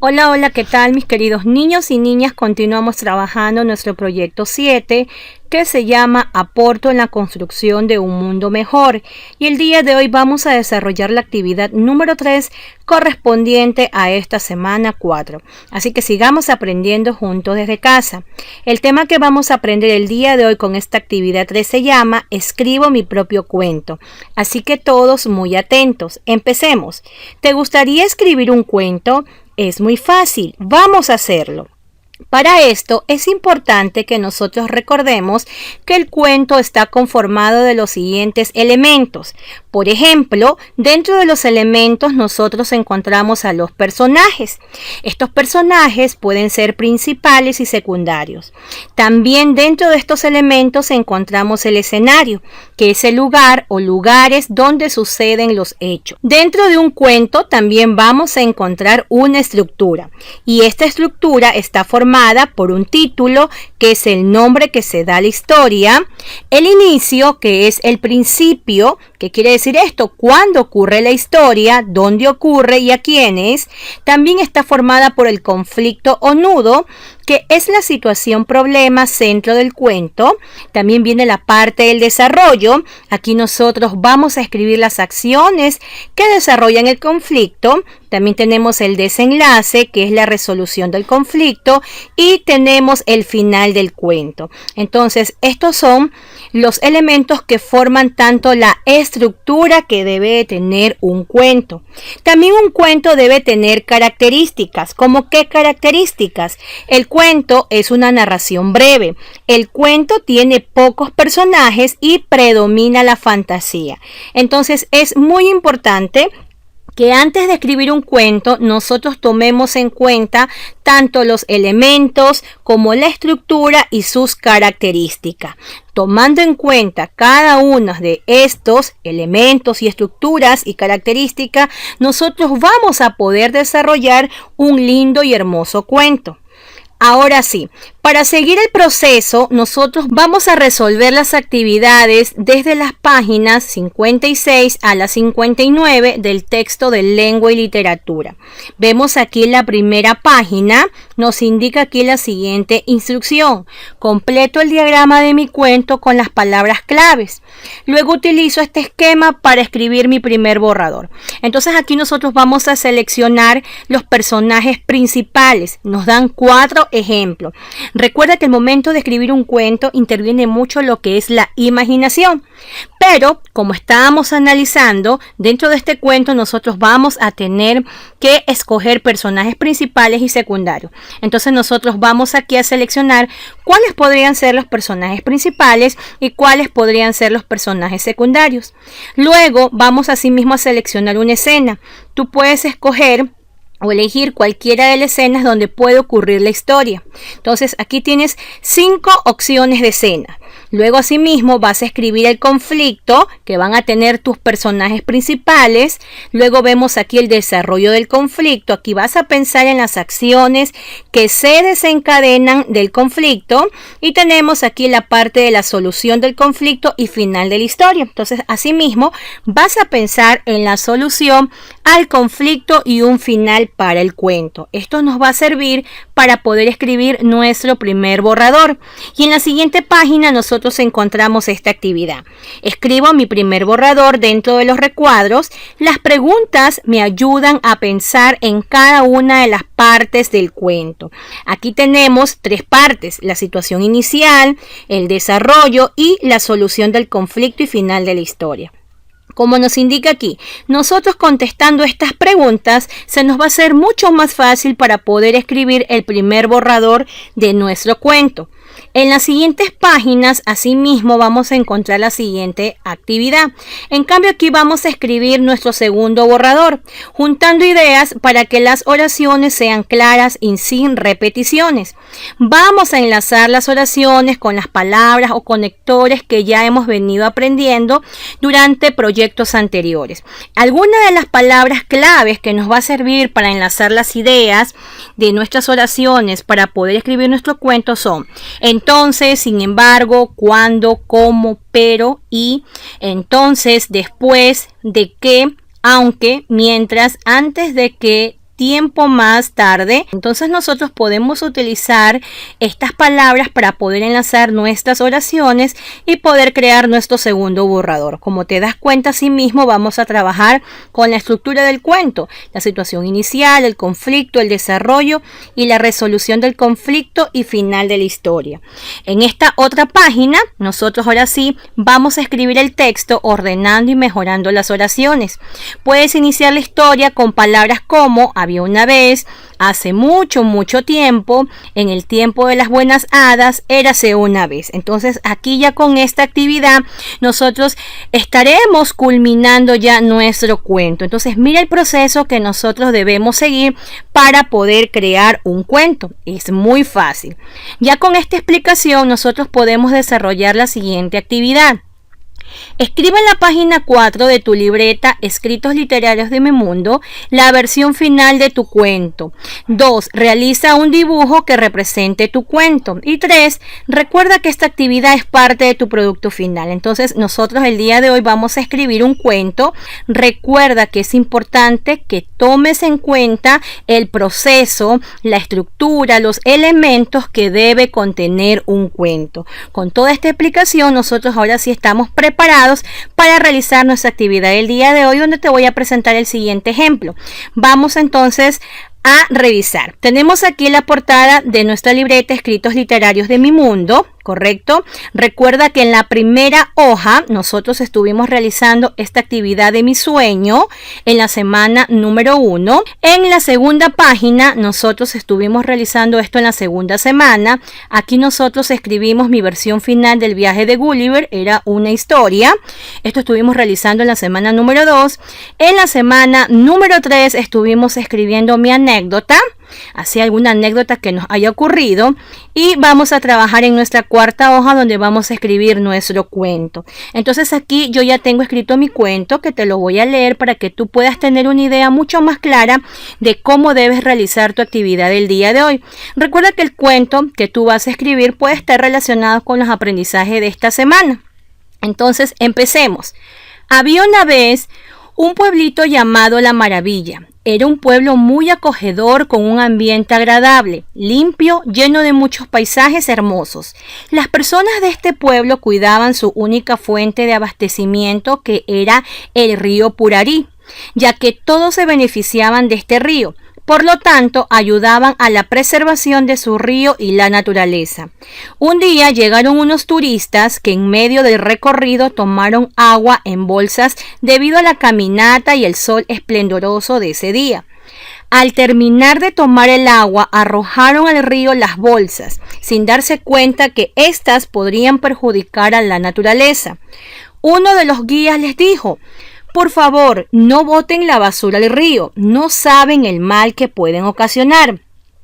Hola, hola, ¿qué tal mis queridos niños y niñas? Continuamos trabajando en nuestro proyecto 7 que se llama Aporto en la construcción de un mundo mejor. Y el día de hoy vamos a desarrollar la actividad número 3 correspondiente a esta semana 4. Así que sigamos aprendiendo juntos desde casa. El tema que vamos a aprender el día de hoy con esta actividad 3 se llama Escribo mi propio cuento. Así que todos muy atentos. Empecemos. ¿Te gustaría escribir un cuento? Es muy fácil, vamos a hacerlo. Para esto es importante que nosotros recordemos que el cuento está conformado de los siguientes elementos. Por ejemplo, dentro de los elementos nosotros encontramos a los personajes. Estos personajes pueden ser principales y secundarios. También dentro de estos elementos encontramos el escenario, que es el lugar o lugares donde suceden los hechos. Dentro de un cuento también vamos a encontrar una estructura, y esta estructura está formada por un título, que es el nombre que se da a la historia, el inicio, que es el principio. ¿Qué quiere decir esto? ¿Cuándo ocurre la historia? ¿Dónde ocurre y a quiénes? También está formada por el conflicto o nudo, que es la situación, problema, centro del cuento. También viene la parte del desarrollo. Aquí nosotros vamos a escribir las acciones que desarrollan el conflicto. También tenemos el desenlace, que es la resolución del conflicto, y tenemos el final del cuento. Entonces, estos son los elementos que forman tanto la estructura que debe tener un cuento. También un cuento debe tener características. ¿Cómo qué características? El cuento es una narración breve. El cuento tiene pocos personajes y predomina la fantasía. Entonces, es muy importante que antes de escribir un cuento nosotros tomemos en cuenta tanto los elementos como la estructura y sus características. Tomando en cuenta cada uno de estos elementos y estructuras y características, nosotros vamos a poder desarrollar un lindo y hermoso cuento. Ahora sí, para seguir el proceso, nosotros vamos a resolver las actividades desde las páginas 56 a las 59 del texto de lengua y literatura. Vemos aquí la primera página, nos indica aquí la siguiente instrucción. Completo el diagrama de mi cuento con las palabras claves. Luego utilizo este esquema para escribir mi primer borrador. Entonces aquí nosotros vamos a seleccionar los personajes principales. Nos dan 4 ejemplos. Recuerda que el momento de escribir un cuento interviene mucho lo que es la imaginación. Pero, como estábamos analizando, dentro de este cuento nosotros vamos a tener que escoger personajes principales y secundarios. Entonces nosotros vamos aquí a seleccionar cuáles podrían ser los personajes principales y cuáles podrían ser los personajes secundarios. Luego vamos asimismo a seleccionar una escena. Tú puedes escoger o elegir cualquiera de las escenas donde puede ocurrir la historia. Entonces aquí tienes 5 opciones de escena. Luego asimismo vas a escribir el conflicto que van a tener tus personajes principales. Luego vemos aquí el desarrollo del conflicto. Aquí vas a pensar en las acciones que se desencadenan del conflicto. Y tenemos aquí la parte de la solución del conflicto y final de la historia. Entonces asimismo vas a pensar en la solución al conflicto y un final para el cuento. Esto nos va a servir para poder escribir nuestro primer borrador. Y en la siguiente página nosotros encontramos esta actividad. Escribo mi primer borrador dentro de los recuadros. Las preguntas me ayudan a pensar en cada una de las partes del cuento. Aquí tenemos 3 partes: la situación inicial, el desarrollo y la solución del conflicto y final de la historia. Como nos indica aquí, nosotros contestando estas preguntas se nos va a hacer mucho más fácil para poder escribir el primer borrador de nuestro cuento. En las siguientes páginas, asimismo, vamos a encontrar la siguiente actividad. En cambio, aquí vamos a escribir nuestro segundo borrador, juntando ideas para que las oraciones sean claras y sin repeticiones. Vamos a enlazar las oraciones con las palabras o conectores que ya hemos venido aprendiendo durante proyectos anteriores. Algunas de las palabras claves que nos va a servir para enlazar las ideas de nuestras oraciones para poder escribir nuestro cuento son entonces, sin embargo, cuando, cómo, pero, y, entonces, después, de que, aunque, mientras, antes de que, tiempo más tarde. Entonces nosotros podemos utilizar estas palabras para poder enlazar nuestras oraciones y poder crear nuestro segundo borrador. Como te das cuenta, asimismo vamos a trabajar con la estructura del cuento, la situación inicial, el conflicto, el desarrollo y la resolución del conflicto y final de la historia. En esta otra página, nosotros ahora sí vamos a escribir el texto ordenando y mejorando las oraciones. Puedes iniciar la historia con palabras como había una vez, hace mucho, mucho tiempo, en el tiempo de las buenas hadas, érase una vez. Entonces aquí ya con esta actividad nosotros estaremos culminando ya nuestro cuento. Entonces mira el proceso que nosotros debemos seguir para poder crear un cuento. Es muy fácil. Ya con esta explicación nosotros podemos desarrollar la siguiente actividad. Escribe en la página 4 de tu libreta Escritos Literarios de mi Mundo la versión final de tu cuento. 2. Realiza un dibujo que represente tu cuento. Y 3. Recuerda que esta actividad es parte de tu producto final. Entonces nosotros el día de hoy vamos a escribir un cuento. Recuerda que es importante que tomes en cuenta el proceso, la estructura, los elementos que debe contener un cuento. Con toda esta explicación nosotros ahora sí estamos preparados para realizar nuestra actividad del día de hoy, donde te voy a presentar el siguiente ejemplo. Vamos entonces a revisar. Tenemos aquí la portada de nuestra libreta Escritos Literarios de mi Mundo, ¿correcto? Recuerda que en la primera hoja nosotros estuvimos realizando esta actividad de mi sueño en la semana número 1. En la segunda página nosotros estuvimos realizando esto en la segunda semana. Aquí nosotros escribimos mi versión final del viaje de Gulliver, era una historia. Esto estuvimos realizando en la semana número 2. En la semana número 3 estuvimos escribiendo mi anécdota, así alguna anécdota que nos haya ocurrido, y vamos a trabajar en nuestra cuarta hoja donde vamos a escribir nuestro cuento. Entonces aquí yo ya tengo escrito mi cuento, que te lo voy a leer para que tú puedas tener una idea mucho más clara de cómo debes realizar tu actividad del día de hoy. Recuerda que el cuento que tú vas a escribir puede estar relacionado con los aprendizajes de esta semana. Entonces empecemos. Había una vez un pueblito llamado La Maravilla. Era un pueblo muy acogedor, con un ambiente agradable, limpio, lleno de muchos paisajes hermosos. Las personas de este pueblo cuidaban su única fuente de abastecimiento, que era el río Purarí, ya que todos se beneficiaban de este río. Por lo tanto, ayudaban a la preservación de su río y la naturaleza. Un día llegaron unos turistas que en medio del recorrido tomaron agua en bolsas debido a la caminata y el sol esplendoroso de ese día. Al terminar de tomar el agua, arrojaron al río las bolsas, sin darse cuenta que éstas podrían perjudicar a la naturaleza. Uno de los guías les dijo: por favor, no boten la basura al río, no saben el mal que pueden ocasionar.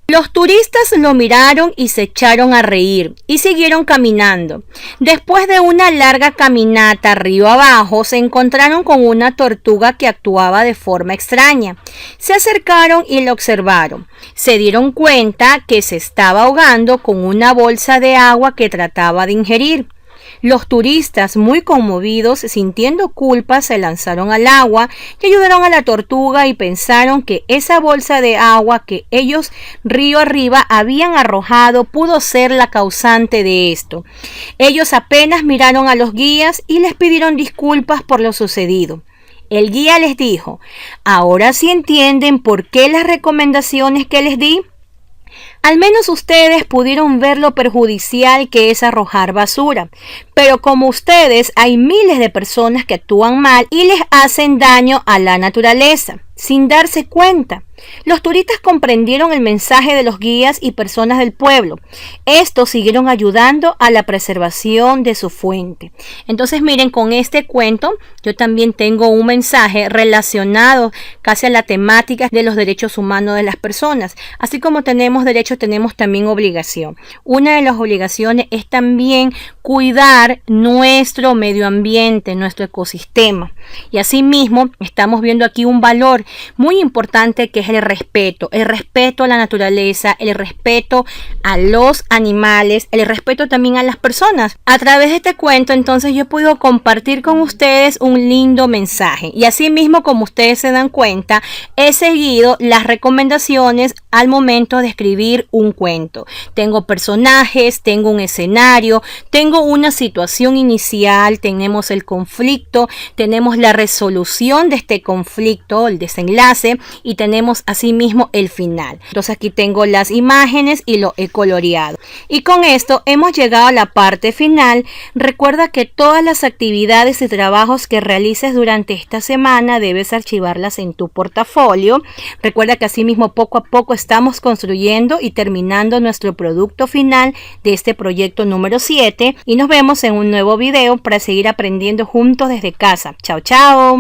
Los turistas lo miraron y se echaron a reír y siguieron caminando. Después de una larga caminata río abajo, se encontraron con una tortuga que actuaba de forma extraña. Se acercaron y la observaron. Se dieron cuenta que se estaba ahogando con una bolsa de agua que trataba de ingerir. Los turistas, muy conmovidos, sintiendo culpa, se lanzaron al agua y ayudaron a la tortuga, y pensaron que esa bolsa de agua que ellos río arriba habían arrojado pudo ser la causante de esto. Ellos apenas miraron a los guías y les pidieron disculpas por lo sucedido. El guía les dijo: ahora sí entienden por qué las recomendaciones que les di. Al menos ustedes pudieron ver lo perjudicial que es arrojar basura, pero como ustedes hay miles de personas que actúan mal y les hacen daño a la naturaleza, sin darse cuenta. Los turistas comprendieron el mensaje de los guías y personas del pueblo. Estos siguieron ayudando a la preservación de su fuente. Entonces miren, con este cuento yo también tengo un mensaje relacionado casi a la temática de los derechos humanos de las personas. Así como tenemos derecho, tenemos también obligación. Una de las obligaciones es también cuidar nuestro medio ambiente, nuestro ecosistema. Y asimismo estamos viendo aquí un valor, muy importante, que es el respeto a la naturaleza, el respeto a los animales, el respeto también a las personas. A través de este cuento, entonces, yo he podido compartir con ustedes un lindo mensaje, y así mismo, como ustedes se dan cuenta, he seguido las recomendaciones al momento de escribir un cuento. Tengo personajes, tengo un escenario, tengo una situación inicial, tenemos el conflicto, tenemos la resolución de este conflicto, el desenlace, y tenemos asimismo el final. Entonces aquí tengo las imágenes y lo he coloreado. Y con esto hemos llegado a la parte final. Recuerda que todas las actividades y trabajos que realices durante esta semana debes archivarlas en tu portafolio. Recuerda que asimismo poco a poco estamos construyendo y terminando nuestro producto final de este proyecto número 7, y nos vemos en un nuevo video para seguir aprendiendo juntos desde casa. Chao, chao.